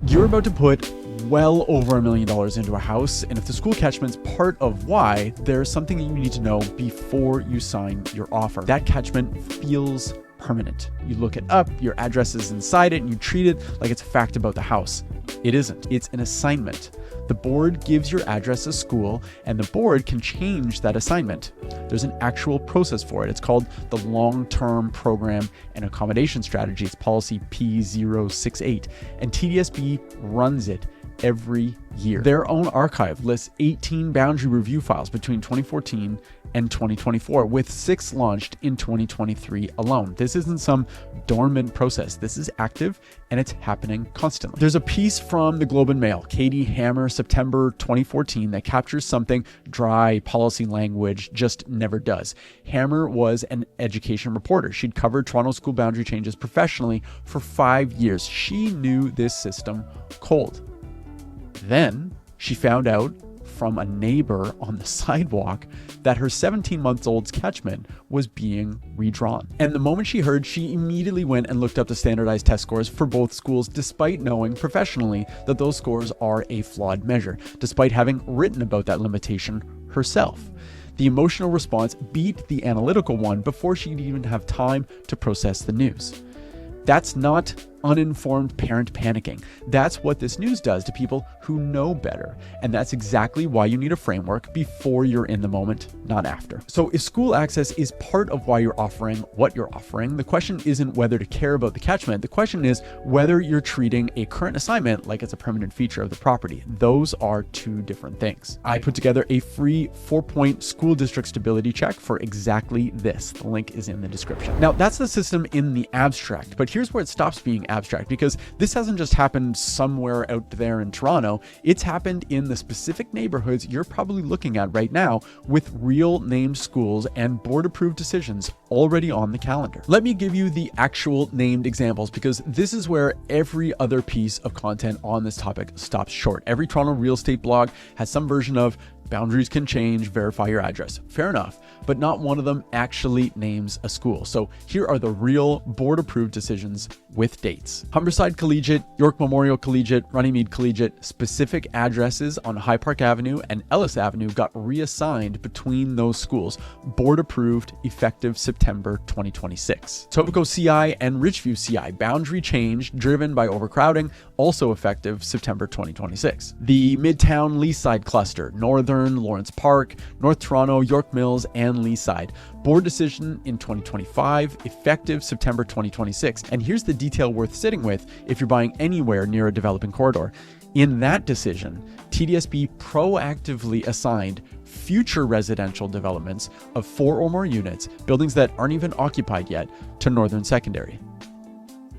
You're about to put well over $1 million into a house, and if the school catchment's part of why, there's something that you need to know before you sign your offer. That catchment feels permanent. You look it up, your address is inside it, and you treat it like it's a fact about the house. It isn't. It's an assignment. The board gives your address a school, and the board can change that assignment. There's an actual process for it. It's called the Long-Term Program and Accommodation Strategy. It's policy P068, and TDSB runs it every year. Their own archive lists 18 boundary review files between 2014 and 2024, with 6 launched in 2023 alone. This isn't some dormant process. This is active and it's happening constantly. There's a piece from the Globe and Mail, Katie Hammer, September 2014, that captures something dry policy language just never does. Hammer was an education reporter. She'd covered Toronto school boundary changes professionally for 5 years. She knew this system cold. Then she found out from a neighbor on the sidewalk that her 17-month-old's catchment was being redrawn. And the moment she heard, she immediately went and looked up the standardized test scores for both schools, despite knowing professionally that those scores are a flawed measure, despite having written about that limitation herself. The emotional response beat the analytical one before she'd even have time to process the news. That's not uninformed parent panicking. That's what this news does to people who know better. And that's exactly why you need a framework before you're in the moment, not after. So if school access is part of why you're offering what you're offering, the question isn't whether to care about the catchment. The question is whether you're treating a current assignment like it's a permanent feature of the property. Those are two different things. I put together a free 4-point school district stability check for exactly this. The link is in the description. Now, that's the system in the abstract, but here's where it stops being abstract, because this hasn't just happened somewhere out there in Toronto. It's happened in the specific neighborhoods you're probably looking at right now, with real named schools and board approved decisions already on the calendar. Let me give you the actual named examples, because this is where every other piece of content on this topic stops short. Every Toronto real estate blog has some version of boundaries can change, verify your address. Fair enough, but not one of them actually names a school. So here are the real board-approved decisions with dates. Humberside Collegiate, York Memorial Collegiate, Runnymede Collegiate, specific addresses on High Park Avenue and Ellis Avenue got reassigned between those schools. Board-approved, effective September 2026. Etobicoke CI and Richview CI, boundary change driven by overcrowding, also effective September 2026. The Midtown Leaside Cluster, Northern, Lawrence Park, North Toronto, York Mills, and Leaside. Board decision in 2025, effective September 2026. And here's the detail worth sitting with if you're buying anywhere near a developing corridor. In that decision, TDSB proactively assigned future residential developments of 4 or more units, buildings that aren't even occupied yet, to Northern Secondary.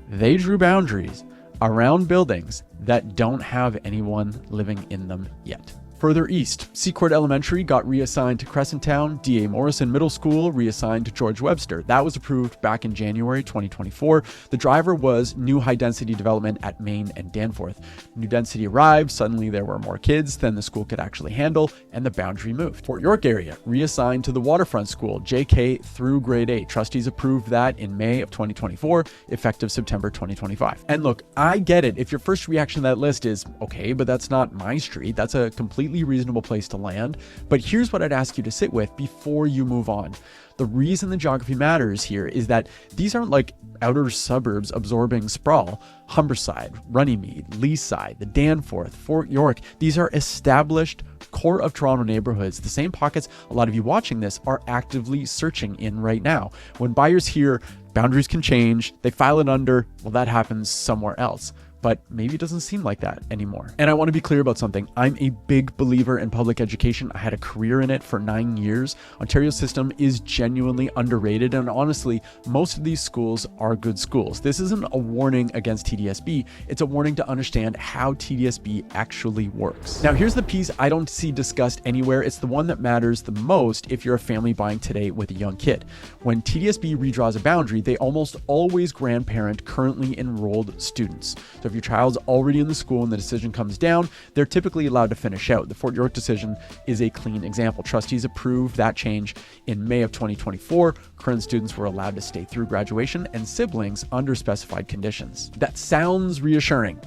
They drew boundaries around buildings that don't have anyone living in them yet. Further east, Seacourt Elementary got reassigned to Crescenttown, D.A. Morrison Middle School reassigned to George Webster. That was approved back in January 2024. The driver was new high-density development at Main and Danforth. New density arrived, suddenly there were more kids than the school could actually handle, and the boundary moved. Fort York area, reassigned to the Waterfront School, JK through grade 8. Trustees approved that in May of 2024, effective September 2025. And look, I get it if your first reaction to that list is, okay, but that's not my street. That's a completely reasonable place to land. But here's what I'd ask you to sit with before you move on. The reason the geography matters here is that these aren't like outer suburbs absorbing sprawl. Humberside, Runnymede, Leaside, the Danforth, Fort York, these are established core of Toronto neighborhoods, the same pockets a lot of you watching this are actively searching in right now. When buyers hear boundaries can change, they file it under, well, that happens somewhere else. But maybe it doesn't seem like that anymore. And I want to be clear about something. I'm a big believer in public education. I had a career in it for 9 years. Ontario's system is genuinely underrated. And honestly, most of these schools are good schools. This isn't a warning against TDSB. It's a warning to understand how TDSB actually works. Now, here's the piece I don't see discussed anywhere. It's the one that matters the most if you're a family buying today with a young kid. When TDSB redraws a boundary, they almost always grandparent currently enrolled students. So if your child's already in the school and the decision comes down, they're typically allowed to finish out. The Fort York decision is a clean example. Trustees approved that change in May of 2024. Current students were allowed to stay through graduation and siblings under specified conditions. That sounds reassuring.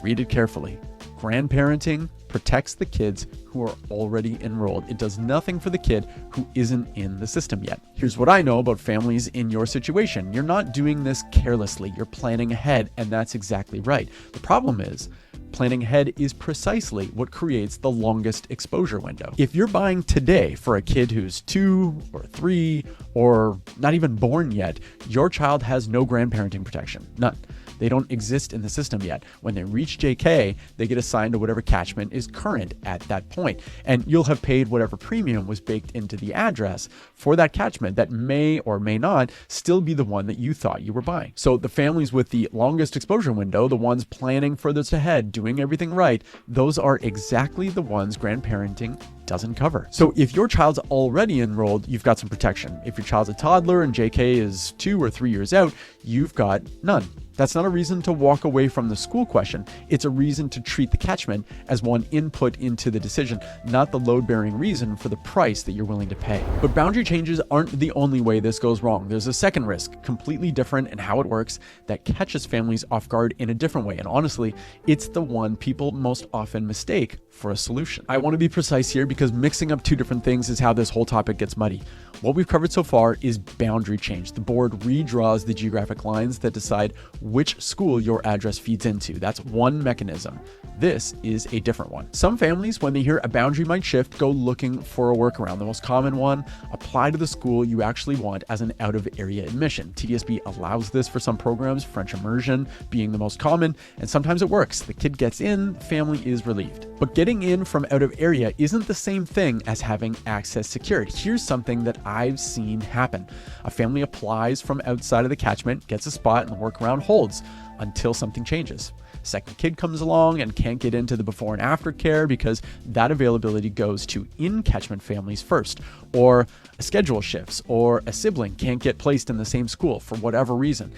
Read it carefully. Grandparenting protects the kids who are already enrolled. It does nothing for the kid who isn't in the system yet. Here's what I know about families in your situation. You're not doing this carelessly. You're planning ahead, and that's exactly right. The problem is, planning ahead is precisely what creates the longest exposure window. If you're buying today for a kid who's 2 or 3 or not even born yet, your child has no grandparenting protection. None. They don't exist in the system yet. When they reach JK, they get assigned to whatever catchment is current at that point. And you'll have paid whatever premium was baked into the address for that catchment that may or may not still be the one that you thought you were buying. So the families with the longest exposure window, the ones planning furthest ahead, doing everything right, those are exactly the ones grandparenting doesn't cover. So if your child's already enrolled, you've got some protection. If your child's a toddler and JK is 2 or 3 years out, you've got none. That's not a reason to walk away from the school question. It's a reason to treat the catchment as one input into the decision, not the load-bearing reason for the price that you're willing to pay. But boundary changes aren't the only way this goes wrong. There's a second risk, completely different in how it works, that catches families off guard in a different way. And honestly, it's the one people most often mistake for a solution. I want to be precise here because mixing up two different things is how this whole topic gets muddy. What we've covered so far is boundary change. The board redraws the geographic lines that decide which school your address feeds into. That's one mechanism. This is a different one. Some families, when they hear a boundary might shift, go looking for a workaround. The most common one, apply to the school you actually want as an out-of-area admission. TDSB allows this for some programs, French immersion being the most common, and sometimes it works. The kid gets in, family is relieved. But getting in from out of area isn't the same thing as having access secured. Here's something that I've seen happen. A family applies from outside of the catchment, gets a spot, and the workaround holds until something changes. Second kid comes along and can't get into the before and after care because that availability goes to in-catchment families first, or a schedule shifts, or a sibling can't get placed in the same school for whatever reason.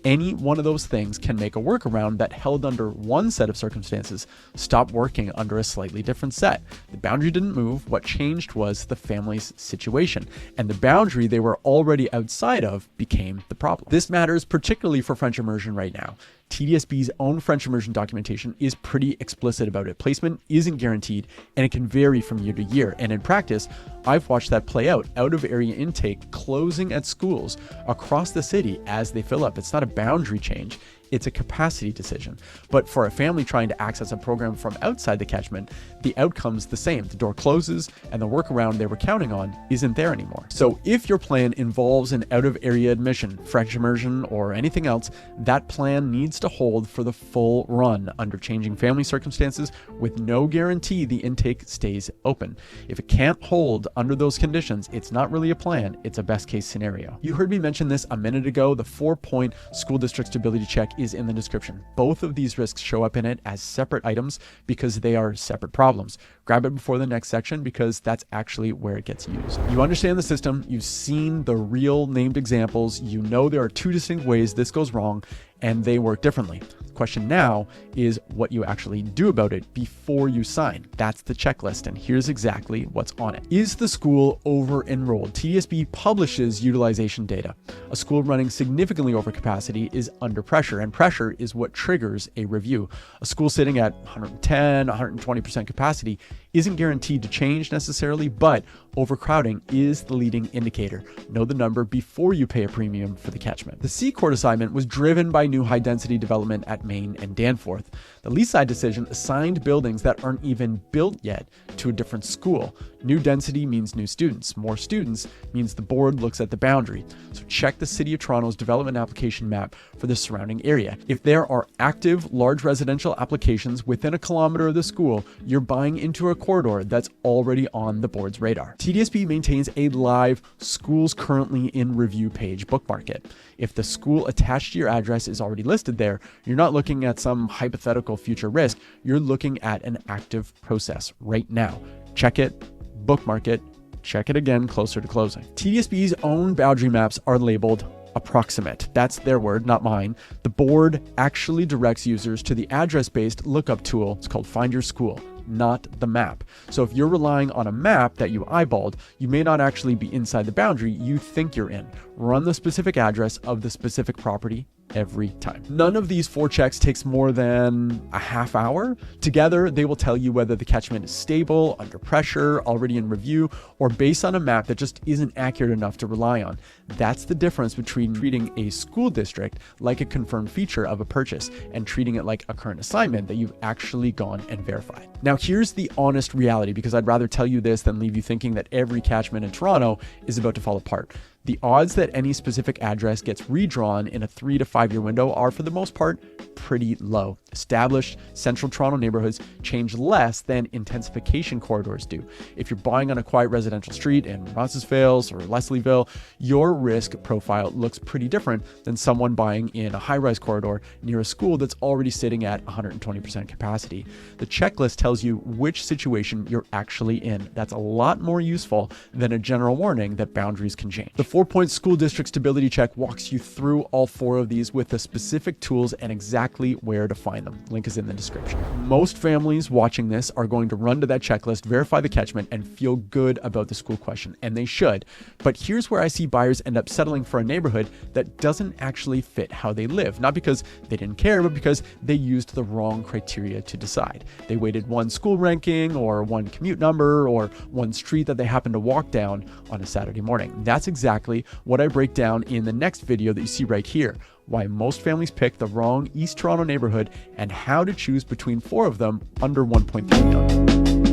Any one of those things can make a workaround that held under one set of circumstances stop working under a slightly different set. The boundary didn't move. What changed was the family's situation, and the boundary they were already outside of became the problem. This matters particularly for French immersion right now. TDSB's own French immersion documentation is pretty explicit about it. Placement isn't guaranteed, and it can vary from year to year. And in practice, I've watched that play out of area intake closing at schools across the city as they fill up. It's not a boundary change. It's a capacity decision. But for a family trying to access a program from outside the catchment, the outcome's the same. The door closes and the workaround they were counting on isn't there anymore. So if your plan involves an out-of-area admission, French immersion, or anything else, that plan needs to hold for the full run under changing family circumstances with no guarantee the intake stays open. If it can't hold under those conditions, it's not really a plan, it's a best-case scenario. You heard me mention this a minute ago. The 4-point school district stability check is in the description. Both of these risks show up in it as separate items because they are separate problems. Grab it before the next section because that's actually where it gets used. You understand the system, you've seen the real named examples, you know there are two distinct ways this goes wrong, and they work differently. The question now is what you actually do about it before you sign. That's the checklist, and here's exactly what's on it. Is the school over-enrolled? TDSB publishes utilization data. A school running significantly over capacity is under pressure, and pressure is what triggers a review. A school sitting at 110, 120% capacity isn't guaranteed to change necessarily, but overcrowding is the leading indicator. Know the number before you pay a premium for the catchment. The C court assignment was driven by new high-density development at Main and Danforth. The lease-side decision assigned buildings that aren't even built yet to a different school. New density means new students. More students means the board looks at the boundary. So check the City of Toronto's development application map for the surrounding area. If there are active large residential applications within a kilometer of the school, you're buying into a corridor that's already on the board's radar. TDSB maintains a live schools currently in review page. Bookmark it. If the school attached to your address is already listed there, you're not looking at some hypothetical future risk. You're looking at an active process right now. Check it, bookmark it, check it again closer to closing. TDSB's own boundary maps are labeled approximate. That's their word, not mine. The board actually directs users to the address-based lookup tool. It's called Find Your School, not the map. So if you're relying on a map that you eyeballed, you may not actually be inside the boundary you think you're in. Run the specific address of the specific property every time. None of these 4 checks takes more than a half hour. Together, they will tell you whether the catchment is stable, under pressure, already in review, or based on a map that just isn't accurate enough to rely on. That's the difference between treating a school district like a confirmed feature of a purchase and treating it like a current assignment that you've actually gone and verified. Now, here's the honest reality, because I'd rather tell you this than leave you thinking that every catchment in Toronto is about to fall apart. The odds that any specific address gets redrawn in a 3 to 5 year window are, for the most part, pretty low. Established central Toronto neighborhoods change less than intensification corridors do. If you're buying on a quiet residential street in Roncesvalles or Leslieville, your risk profile looks pretty different than someone buying in a high-rise corridor near a school that's already sitting at 120% capacity. The checklist tells you which situation you're actually in. That's a lot more useful than a general warning that boundaries can change. The 4-point school district stability check walks you through all 4 of these with the specific tools and exactly where to find them. Link is in the description. Most families watching this are going to run to that checklist, verify the catchment, and feel good about the school question, and they should. But here's where I see buyers end up settling for a neighborhood that doesn't actually fit how they live. Not because they didn't care, but because they used the wrong criteria to decide. They weighted one school ranking or one commute number or one street that they happened to walk down on a Saturday morning. That's exactly what I break down in the next video that you see right here. Why most families pick the wrong East Toronto neighborhood and how to choose between 4 of them under $1.3 million.